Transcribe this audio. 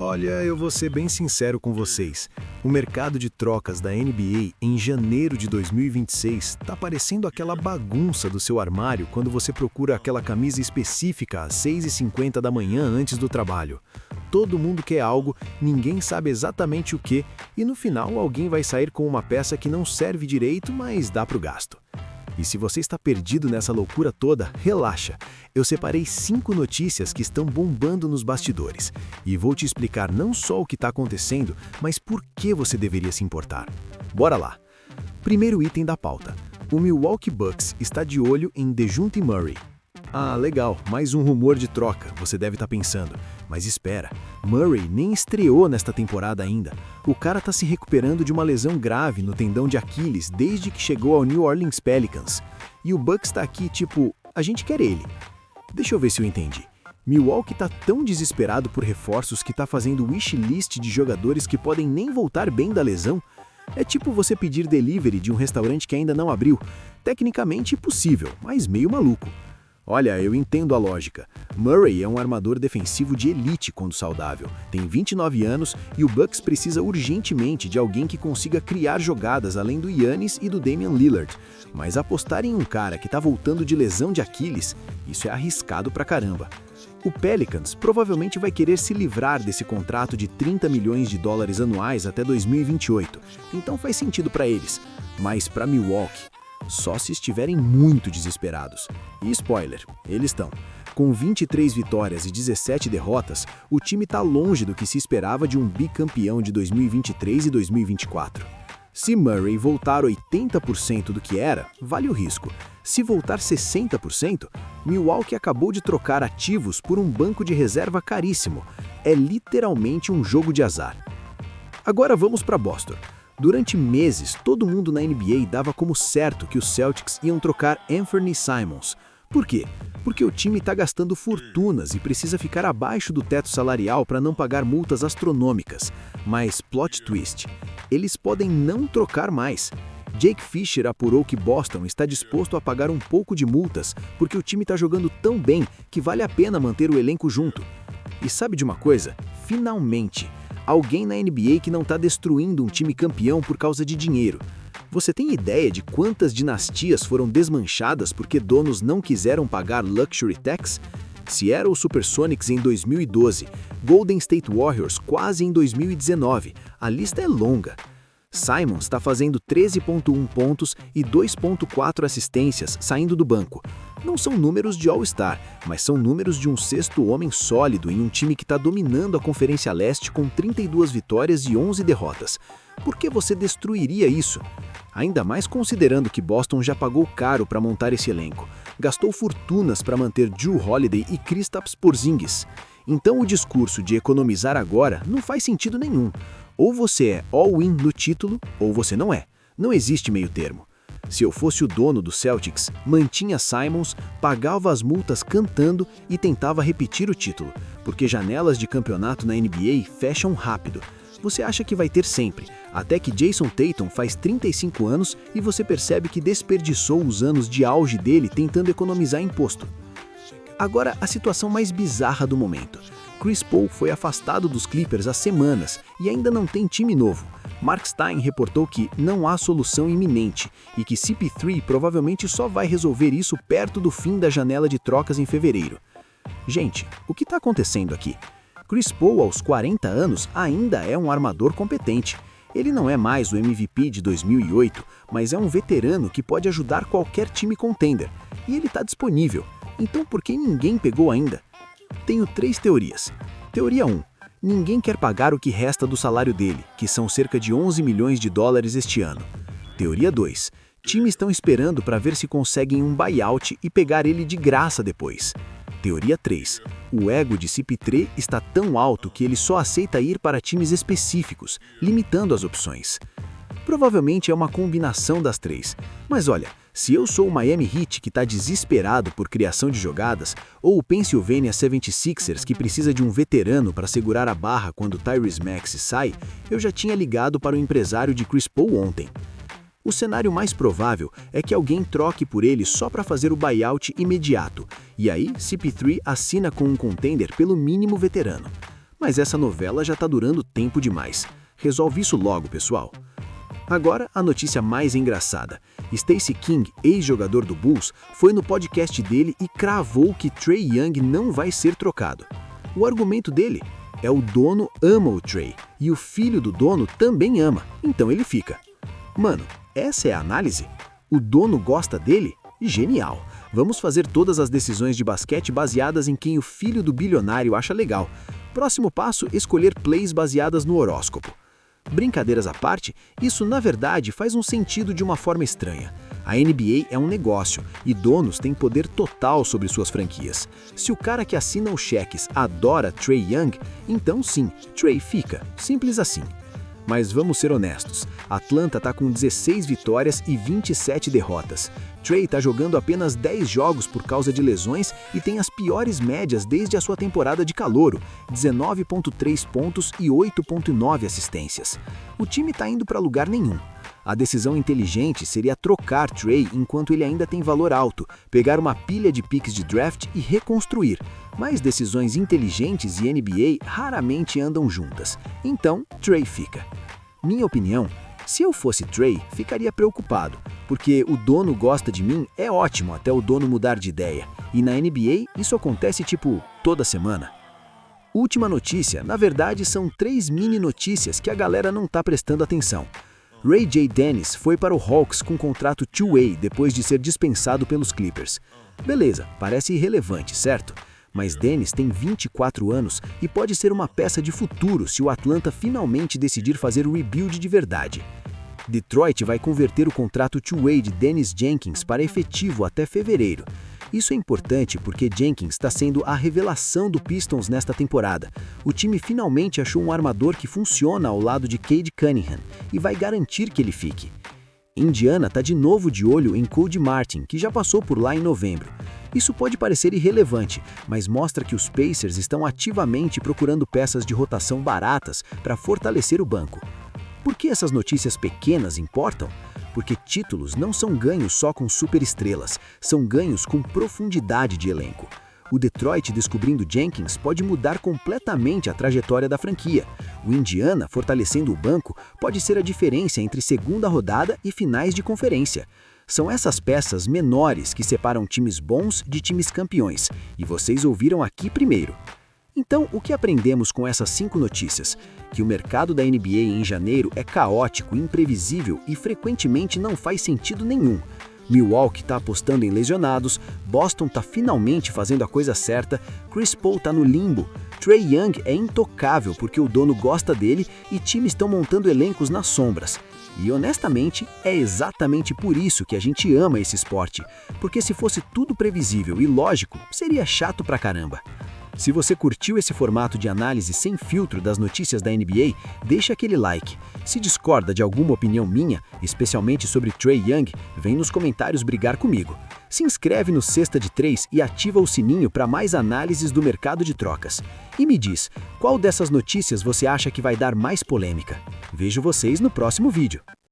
Olha, eu vou ser bem sincero com vocês. O mercado de trocas da NBA em janeiro de 2026 tá parecendo aquela bagunça do seu armário quando você procura aquela camisa específica às 6h50 da manhã antes do trabalho. Todo mundo quer algo, ninguém sabe exatamente o que, e no final alguém vai sair com uma peça que não serve direito, mas dá pro gasto. E se você está perdido nessa loucura toda, relaxa. Eu separei 5 notícias que estão bombando nos bastidores. E vou te explicar não só o que está acontecendo, mas por que você deveria se importar. Bora lá! Primeiro item da pauta. O Milwaukee Bucks está de olho em DeJounte Murray. Ah, legal, mais um rumor de troca, você deve estar pensando. Mas espera, Murray nem estreou nesta temporada ainda. O cara tá se recuperando de uma lesão grave no tendão de Aquiles desde que chegou ao New Orleans Pelicans. E o Bucks tá aqui tipo, a gente quer ele. Deixa eu ver se eu entendi. Milwaukee tá tão desesperado por reforços que tá fazendo wishlist de jogadores que podem nem voltar bem da lesão. É tipo você pedir delivery de um restaurante que ainda não abriu. Tecnicamente possível, mas meio maluco. Olha, eu entendo a lógica. Murray é um armador defensivo de elite quando saudável, tem 29 anos e o Bucks precisa urgentemente de alguém que consiga criar jogadas além do Giannis e do Damian Lillard. Mas apostar em um cara que tá voltando de lesão de Aquiles, isso é arriscado pra caramba. O Pelicans provavelmente vai querer se livrar desse contrato de 30 milhões de dólares anuais até 2028, então faz sentido pra eles. Mas pra Milwaukee, só se estiverem muito desesperados. E spoiler, eles estão. Com 23 vitórias e 17 derrotas, o time está longe do que se esperava de um bicampeão de 2023 e 2024. Se Murray voltar 80% do que era, vale o risco. Se voltar 60%, Milwaukee acabou de trocar ativos por um banco de reserva caríssimo. É literalmente um jogo de azar. Agora vamos para Boston. Durante meses, todo mundo na NBA dava como certo que os Celtics iam trocar Anthony Simons. Por quê? Porque o time está gastando fortunas e precisa ficar abaixo do teto salarial para não pagar multas astronômicas. Mas, plot twist, eles podem não trocar mais. Jake Fisher apurou que Boston está disposto a pagar um pouco de multas porque o time está jogando tão bem que vale a pena manter o elenco junto. E sabe de uma coisa? Finalmente! Alguém na NBA que não está destruindo um time campeão por causa de dinheiro. Você tem ideia de quantas dinastias foram desmanchadas porque donos não quiseram pagar luxury tax? Seattle Supersonics em 2012, Golden State Warriors quase em 2019. A lista é longa. Simons está fazendo 13,1 pontos e 2,4 assistências saindo do banco. Não são números de All-Star, mas são números de um sexto homem sólido em um time que está dominando a Conferência Leste com 32 vitórias e 11 derrotas. Por que você destruiria isso? Ainda mais considerando que Boston já pagou caro para montar esse elenco. Gastou fortunas para manter Jrue Holiday e Kristaps Porzingis. Então o discurso de economizar agora não faz sentido nenhum. Ou você é all-in no título, ou você não é. Não existe meio termo. Se eu fosse o dono do Celtics, mantinha Simons, pagava as multas cantando e tentava repetir o título, porque janelas de campeonato na NBA fecham rápido. Você acha que vai ter sempre, até que Jason Tatum faz 35 anos e você percebe que desperdiçou os anos de auge dele tentando economizar imposto. Agora, a situação mais bizarra do momento. Chris Paul foi afastado dos Clippers há semanas e ainda não tem time novo. Mark Stein reportou que não há solução iminente e que CP3 provavelmente só vai resolver isso perto do fim da janela de trocas em fevereiro. Gente, o que está acontecendo aqui? Chris Paul, aos 40 anos, ainda é um armador competente. Ele não é mais o MVP de 2008, mas é um veterano que pode ajudar qualquer time contender. E ele está disponível. Então por que ninguém pegou ainda? Tenho 3 teorias. Teoria 1. Ninguém quer pagar o que resta do salário dele, que são cerca de 11 milhões de dólares este ano. Teoria 2. Times estão esperando para ver se conseguem um buyout e pegar ele de graça depois. Teoria 3. O ego de CP3 está tão alto que ele só aceita ir para times específicos, limitando as opções. Provavelmente é uma combinação das 3. Mas olha, se eu sou o Miami Heat que está desesperado por criação de jogadas, ou o Pennsylvania 76ers que precisa de um veterano para segurar a barra quando Tyrese Maxey sai, eu já tinha ligado para o empresário de Chris Paul ontem. O cenário mais provável é que alguém troque por ele só para fazer o buyout imediato, e aí CP3 assina com um contender pelo mínimo veterano. Mas essa novela já tá durando tempo demais. Resolve isso logo, pessoal. Agora, a notícia mais engraçada. Stacey King, ex-jogador do Bulls, foi no podcast dele e cravou que Trae Young não vai ser trocado. O argumento dele é: o dono ama o Trae e o filho do dono também ama, então ele fica. Mano, essa é a análise? O dono gosta dele? Genial! Vamos fazer todas as decisões de basquete baseadas em quem o filho do bilionário acha legal. Próximo passo, escolher plays baseadas no horóscopo. Brincadeiras à parte, isso na verdade faz um sentido de uma forma estranha. A NBA é um negócio e donos têm poder total sobre suas franquias. Se o cara que assina os cheques adora Trae Young, então sim, Trae fica. Simples assim. Mas vamos ser honestos, Atlanta tá com 16 vitórias e 27 derrotas. Trae tá jogando apenas 10 jogos por causa de lesões e tem as piores médias desde a sua temporada de calouro, 19,3 pontos e 8,9 assistências. O time tá indo para lugar nenhum. A decisão inteligente seria trocar Trae enquanto ele ainda tem valor alto, pegar uma pilha de picks de draft e reconstruir. Mas decisões inteligentes e NBA raramente andam juntas. Então, Trae fica. Minha opinião, se eu fosse Trae, ficaria preocupado, porque o dono gosta de mim é ótimo até o dono mudar de ideia. E na NBA, isso acontece tipo toda semana. Última notícia, na verdade são 3 mini notícias que a galera não tá prestando atenção. Ray J. Dennis foi para o Hawks com contrato two-way depois de ser dispensado pelos Clippers. Beleza, parece irrelevante, certo? Mas Dennis tem 24 anos e pode ser uma peça de futuro se o Atlanta finalmente decidir fazer o rebuild de verdade. Detroit vai converter o contrato two-way de Dennis Jenkins para efetivo até fevereiro. Isso é importante porque Jenkins está sendo a revelação do Pistons nesta temporada. O time finalmente achou um armador que funciona ao lado de Cade Cunningham e vai garantir que ele fique. Indiana está de novo de olho em Cody Martin, que já passou por lá em novembro. Isso pode parecer irrelevante, mas mostra que os Pacers estão ativamente procurando peças de rotação baratas para fortalecer o banco. Por que essas notícias pequenas importam? Porque títulos não são ganhos só com superestrelas, são ganhos com profundidade de elenco. O Detroit descobrindo Jenkins pode mudar completamente a trajetória da franquia. O Indiana, fortalecendo o banco, pode ser a diferença entre segunda rodada e finais de conferência. São essas peças menores que separam times bons de times campeões, e vocês ouviram aqui primeiro. Então, o que aprendemos com essas 5 notícias? Que o mercado da NBA em janeiro é caótico, imprevisível e frequentemente não faz sentido nenhum. Milwaukee está apostando em lesionados, Boston está finalmente fazendo a coisa certa, Chris Paul está no limbo, Trae Young é intocável porque o dono gosta dele e times estão montando elencos nas sombras. E honestamente, é exatamente por isso que a gente ama esse esporte, porque se fosse tudo previsível e lógico, seria chato pra caramba. Se você curtiu esse formato de análise sem filtro das notícias da NBA, deixa aquele like. Se discorda de alguma opinião minha, especialmente sobre Trae Young, vem nos comentários brigar comigo. Se inscreve no Cesta de 3 e ativa o sininho para mais análises do mercado de trocas. E me diz, qual dessas notícias você acha que vai dar mais polêmica? Vejo vocês no próximo vídeo.